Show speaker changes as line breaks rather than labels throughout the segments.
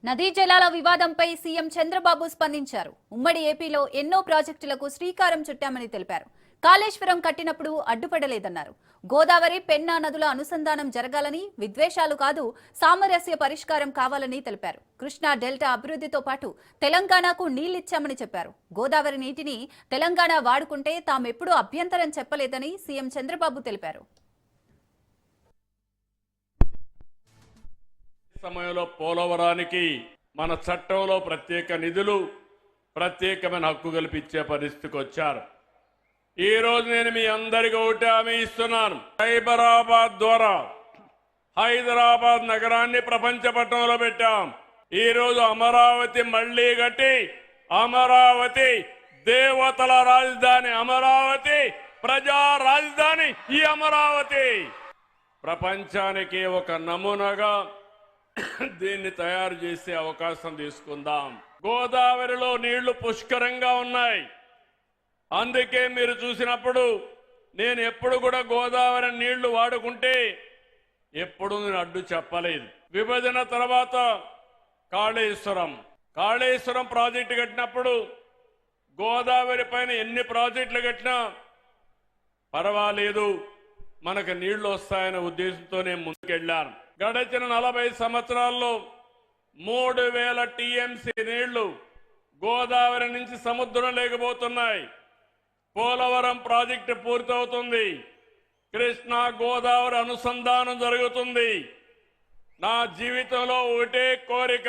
నదీ జలాల వివాదంపై సీఎం చంద్రబాబు స్పందించారు. ఉమ్మడి ఏపీలో ఎన్నో ప్రాజెక్టులకు శ్రీకారం చుట్టామని తెలిపారు. కాళేశ్వరం కట్టినప్పుడు అడ్డుపడలేదన్నారు. గోదావరి, పెన్నా నదుల అనుసంధానం జరగాలని, విద్వేషాలు కాదు సామరస్య పరిష్కారం కావాలని తెలిపారు. కృష్ణా డెల్టా అభివృద్ధితో పాటు తెలంగాణకు నీళ్లిచ్చామని చెప్పారు. గోదావరి నీటిని తెలంగాణ వాడుకుంటే తామెప్పుడూ అభ్యంతరం చెప్పలేదని సీఎం చంద్రబాబు తెలిపారు.
సమయంలో పోలవరానికి మన చట్టంలో ప్రత్యేక నిధులు, ప్రత్యేకమైన హక్కు కల్పించే పరిస్థితికి వచ్చారు. ఈ రోజు నేను మీ అందరికీ ఒకటి హామీ ఇస్తున్నాను. సైబరాబాద్ ద్వారా హైదరాబాద్ నగరాన్ని ప్రపంచ పట్టణంలో పెట్టాం. ఈ రోజు అమరావతి మళ్లీ కట్టి, అమరావతి దేవతల రాజధాని, అమరావతి ప్రజా రాజధాని. ఈ అమరావతి ప్రపంచానికి ఒక నమూనాగా దీన్ని తయారు చేసే అవకాశం తీసుకుందాం. గోదావరిలో నీళ్లు పుష్కరంగా ఉన్నాయి. అందుకే మీరు చూసినప్పుడు నేను ఎప్పుడు కూడా గోదావరి నీళ్లు వాడుకుంటే ఎప్పుడు నేను అడ్డు చెప్పలేదు. విభజన తర్వాత కాళేశ్వరం ప్రాజెక్టు కట్టినప్పుడు గోదావరి పైన ఎన్ని ప్రాజెక్టులు కట్టినా పర్వాలేదు, మనకు నీళ్లు వస్తాయనే ఉద్దేశంతో నేను ముందుకెళ్లాను. గడిచిన 40 సంవత్సరాల్లో 3000 టీఎంసీ నీళ్లు గోదావరి నుంచి సముద్రం లేకపోతున్నాయి. పోలవరం ప్రాజెక్టు పూర్తవుతుంది. కృష్ణా గోదావరి అనుసంధానం జరుగుతుంది. నా జీవితంలో ఒకటే కోరిక,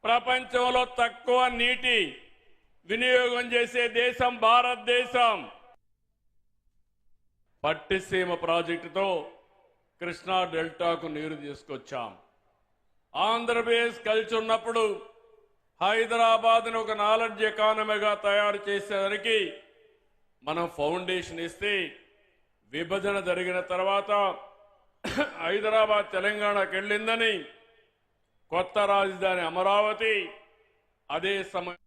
ప్రపంచంలో తక్కువ నీటి వినియోగం చేసే దేశం భారతదేశం. పట్టిసీమ ప్రాజెక్టుతో కృష్ణా డెల్టాకు నీరు తీసుకొచ్చాం. ఆంధ్రప్రదేశ్ కలిసి ఉన్నప్పుడు హైదరాబాద్ను ఒక నాలెడ్జ్ ఎకానమీగా తయారు చేసేదానికి మనం ఫౌండేషన్ ఇస్తే, విభజన జరిగిన తర్వాత హైదరాబాద్ తెలంగాణకు వెళ్ళిందని కొత్త రాజధాని అమరావతి అదే సమయం